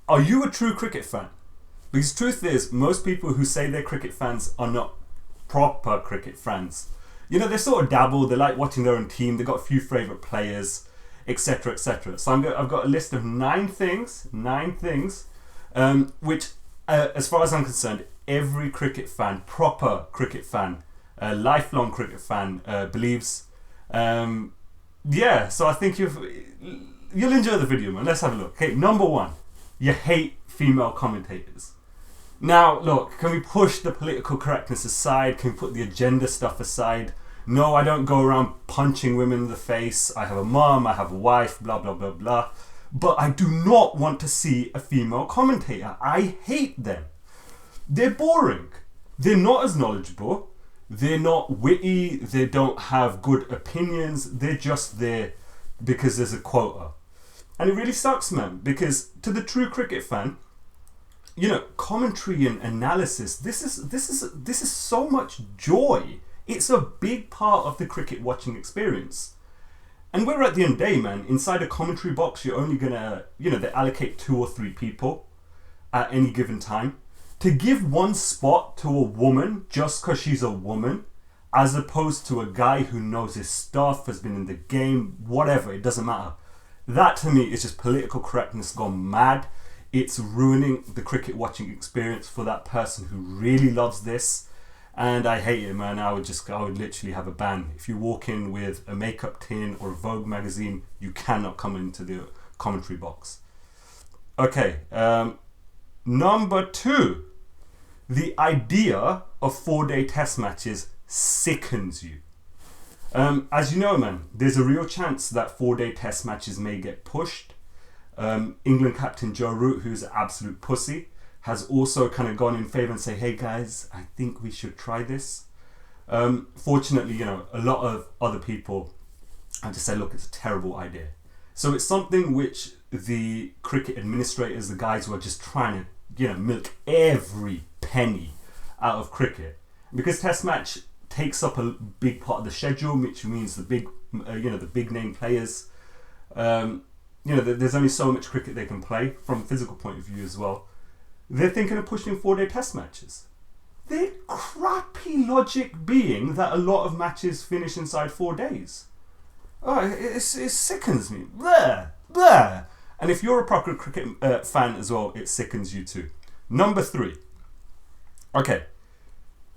Are you a true cricket fan? Because truth is, most people who say they're cricket fans are not proper cricket fans. You know, they sort of dabble, they like watching their own team, they've got a few favourite players, etc, etc. So I've got a list of nine things, which, as far as I'm concerned, every cricket fan, proper cricket fan, lifelong cricket fan, believes. Yeah, so I think you'll enjoy the video, man. Let's have a look. Okay, number one, you hate female commentators. Now, look, can we push the political correctness aside? Can we put the agenda stuff aside? No, I don't go around punching women in the face. I have a mom, I have a wife, blah, blah, blah, blah. But I do not want to see a female commentator. I hate them. They're boring. They're not as knowledgeable. They're not witty. They don't have good opinions. They're just there because there's a quota. And it really sucks, man, because to the true cricket fan, you know, commentary and analysis, this is so much joy. It's a big part of the cricket watching experience. And we're at the end of the day, man, inside a commentary box, you're only gonna, you know, they allocate 2 or 3 people at any given time. To give one spot to a woman just because she's a woman, as opposed to a guy who knows his stuff, has been in the game, whatever, it doesn't matter. That to me is just political correctness gone mad. It's ruining the cricket watching experience for that person who really loves this. And I hate it, man. I would literally have a ban. If you walk in with a makeup tin or a Vogue magazine, you cannot come into the commentary box. Okay, number 2. The idea of 4-day test matches sickens you. As you know, man, there's a real chance that 4-day test matches may get pushed. England captain Joe Root, who's an absolute pussy, has also kind of gone in favour and say, hey guys, I think we should try this. Fortunately, you know, a lot of other people have just said, look, it's a terrible idea. So it's something which the cricket administrators, the guys who are just trying to, you know, milk every penny out of cricket, because test match takes up a big part of the schedule, which means the big, the big name players, there's only so much cricket they can play from a physical point of view as well. They're thinking of pushing 4-day test matches. The crappy logic being that a lot of matches finish inside 4 days. Oh, it sickens me. Blah, blah. And if you're a proper cricket fan as well, it sickens you too. Number 3. Okay.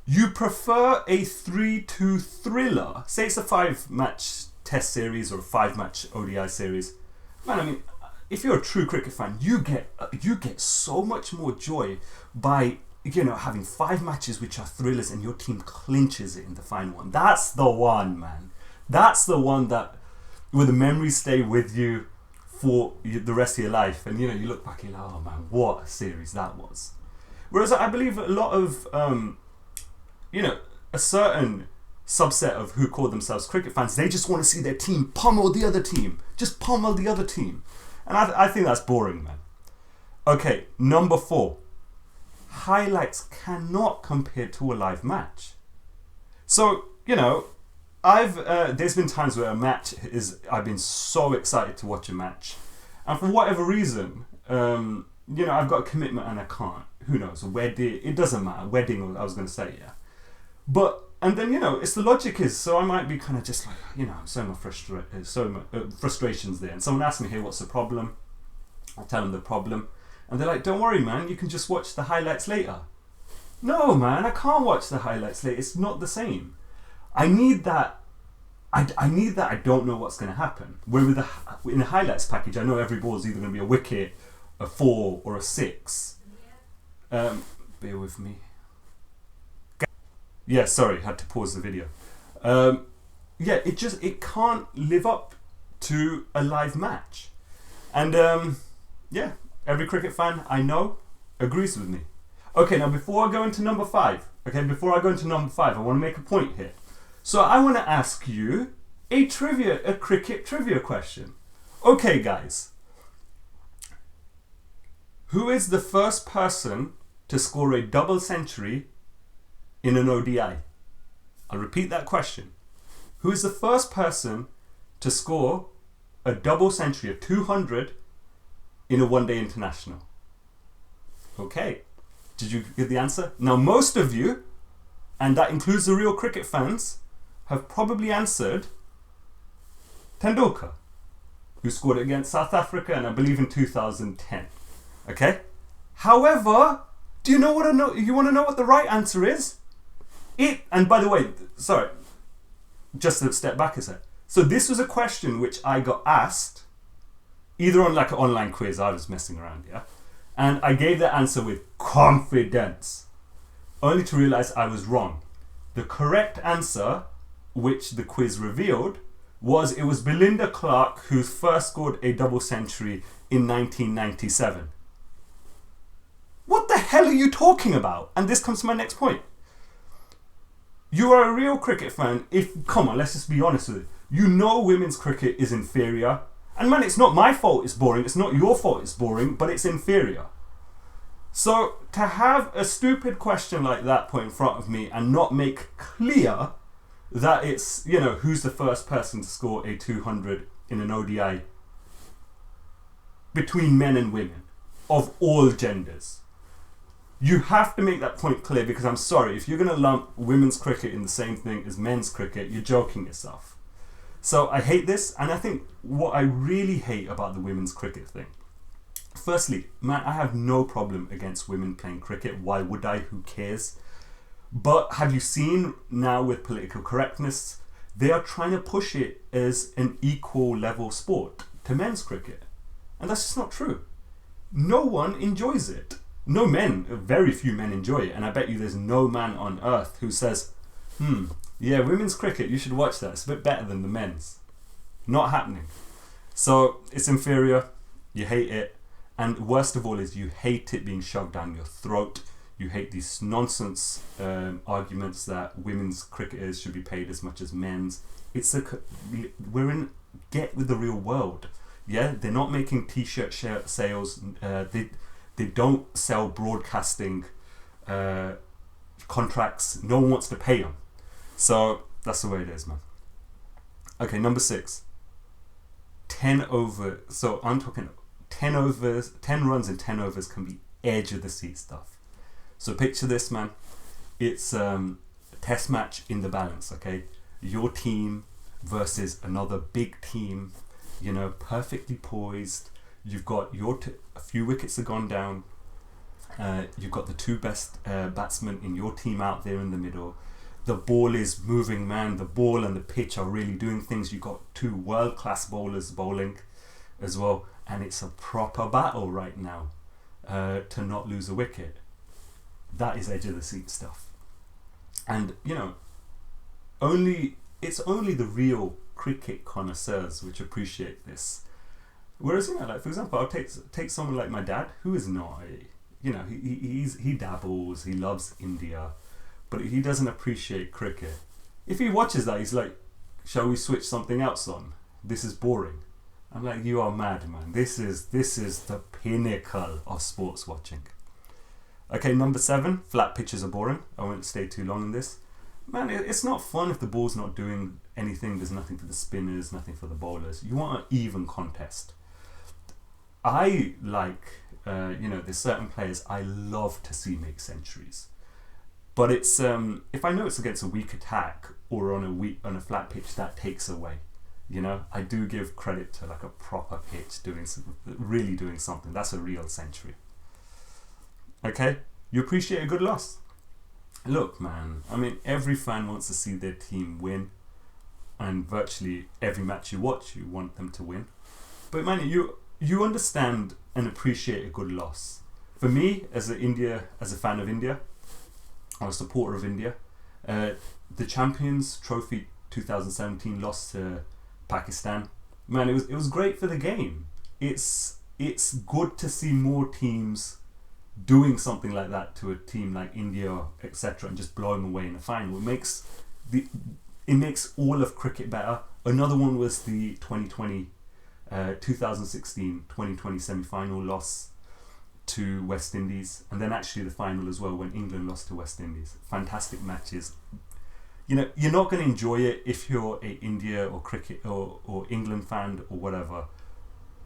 You prefer a 3-2 thriller. Say it's a 5-match test series or a 5-match ODI series. Man, I mean, if you're a true cricket fan, you get so much more joy by, you know, having 5 matches which are thrillers and your team clinches it in the final one. That's the one, man. That's the one that where the memories stay with you for the rest of your life. And, you know, you look back and you're like, oh man, what a series that was. Whereas I believe a lot of, a certain subset of who call themselves cricket fans, they just want to see their team pummel the other team. Just pummel the other team. And I think that's boring, man. Okay, number 4. Highlights cannot compare to a live match. So, you know, there's been times where I've been so excited to watch a match. And for whatever reason, I've got a commitment and I can't. Who knows, a wedding, it doesn't matter. Wedding, I was going to say, yeah. And then, it's the logic is, so I might be kind of just like, so much frustrations there. And someone asks me, hey, what's the problem? I tell them the problem. And they're like, don't worry, man, you can just watch the highlights later. No, man, I can't watch the highlights later. It's not the same. I need that. I need that I don't know what's going to happen. Where in the highlights package, I know every ball is either going to be a wicket, a 4 or a 6. Bear with me. Yeah, sorry, had to pause the video. It can't live up to a live match. And every cricket fan I know agrees with me. Okay, now before I go into number 5, I want to make a point here. So I want to ask you a cricket trivia question. Okay, guys. Who is the first person to score a double century in an ODI? I'll repeat that question. Who is the first person to score a double century of 200 in a one-day international? Okay. Did you get the answer? Now, most of you, and that includes the real cricket fans, have probably answered Tendulkar, who scored it against South Africa, and I believe in 2010. Okay? However, do you know what you want to know what the right answer is? And by the way, sorry, just to step back a sec. So this was a question which I got asked, either on like an online quiz, I was messing around, yeah? And I gave the answer with confidence, only to realize I was wrong. The correct answer, which the quiz revealed, it was Belinda Clark who first scored a double century in 1997. What the hell are you talking about? And this comes to my next point. You are a real cricket fan. Come on, let's just be honest with it. You know women's cricket is inferior. And man, it's not my fault it's boring. It's not your fault it's boring, but it's inferior. So to have a stupid question like that put in front of me and not make clear that it's, who's the first person to score a 200 in an ODI between men and women of all genders. You have to make that point clear, because I'm sorry, if you're going to lump women's cricket in the same thing as men's cricket, you're joking yourself. So I hate this, and I think what I really hate about the women's cricket thing, firstly, man, I have no problem against women playing cricket. Why would I? Who cares? But have you seen now with political correctness, they are trying to push it as an equal level sport to men's cricket. And that's just not true. No one enjoys it. No men, very few men enjoy it. And I bet you there's no man on earth who says, yeah, women's cricket, you should watch that. It's a bit better than the men's. Not happening. So it's inferior. You hate it. And worst of all is you hate it being shoved down your throat. You hate these nonsense arguments that women's cricketers should be paid as much as men's. Get with the real world. Yeah, they're not making t-shirt sales. They don't sell broadcasting contracts. No one wants to pay them. So that's the way it is, man. Okay, number 6. 10 over. So I'm talking 10 overs. 10 runs in 10 overs can be edge of the seat stuff. So picture this, man. It's a test match in the balance, okay? Your team versus another big team, perfectly poised. You've got a few wickets have gone down. You've got the 2 best batsmen in your team out there in the middle. The ball is moving, man. The ball and the pitch are really doing things. You've got 2 world-class bowlers bowling as well. And it's a proper battle right now to not lose a wicket. That is edge of the seat stuff. And, it's only the real cricket connoisseurs which appreciate this. Whereas, like, for example, I'll take someone like my dad, who is not, he dabbles, he loves India, but he doesn't appreciate cricket. If he watches that, he's like, shall we switch something else on? This is boring. I'm like, you are mad, man. This is the pinnacle of sports watching. Okay, number 7, flat pitches are boring. I won't stay too long on this. Man, it's not fun if the ball's not doing anything. There's nothing for the spinners, nothing for the bowlers. You want an even contest. I like, there's certain players I love to see make centuries. But it's if I know it's against a weak attack or on a flat pitch, that takes away. I do give credit to like a proper pitch really doing something. That's a real century. Okay, you appreciate a good loss. Look, man, I mean, every fan wants to see their team win, and virtually every match you watch, you want them to win. But man, you understand and appreciate a good loss. For me, as a fan of India, or a supporter of India, the Champions Trophy 2017 loss to Pakistan. Man, it was great for the game. It's good to see more teams doing something like that to a team like India, etc., and just blowing away in the final. It makes all of cricket better. Another one was the 2016-2020 semi-final loss to West Indies, and then actually the final as well when England lost to West Indies. Fantastic matches. You're not going to enjoy it if you're a India or cricket or England fan or whatever,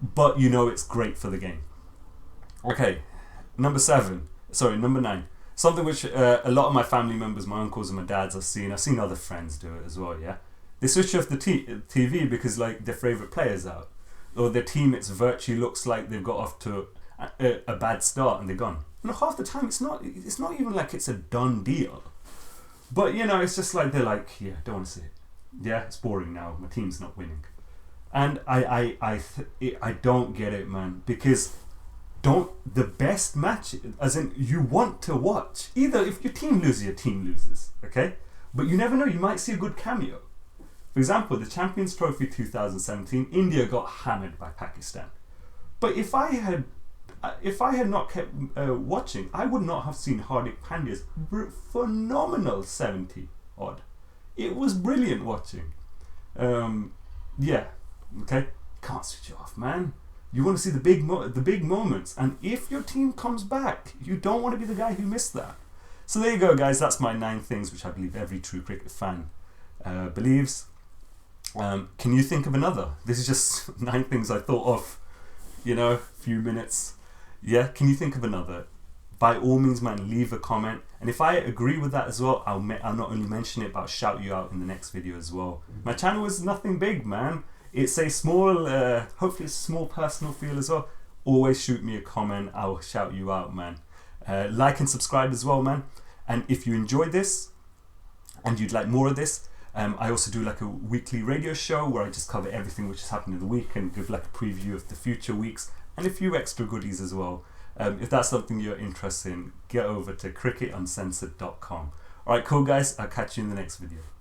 but it's great for the game. Okay, Number 9. Something which a lot of my family members, my uncles and my dads, I've seen other friends do it as well. Yeah, they switch off the TV because like their favorite players out, or their teammates virtually looks like they've got off to a bad start and they're gone. And half the time it's not even like it's a done deal, but you know, it's just like they're like, yeah, don't want to see it. Yeah, it's boring now. My team's not winning, and I don't get it, man, because. The best match, as in you want to watch. Either if your team loses, okay? But you never know, you might see a good cameo. For example, the Champions Trophy 2017, India got hammered by Pakistan. But if I had not kept watching, I would not have seen Hardik Pandya's phenomenal 70 odd. It was brilliant watching. Yeah, okay? Can't switch it off, man. You want to see the big moments, and if your team comes back, you don't want to be the guy who missed that. So there you go, guys. That's my 9 things which I believe every true cricket fan believes. Can you think of another? This is just 9 things I thought of, a few minutes. Yeah, can you think of another? By all means, man, leave a comment. And if I agree with that as well, I'll not only mention it, but I'll shout you out in the next video as well. My channel is nothing big, man. It's a small, hopefully it's a small personal feel as well. Always shoot me a comment. I'll shout you out, man. Like and subscribe as well, man. And if you enjoyed this and you'd like more of this, I also do like a weekly radio show where I just cover everything which has happened in the week and give like a preview of the future weeks and a few extra goodies as well. If that's something you're interested in, get over to cricketuncensored.com. Alright, cool guys. I'll catch you in the next video.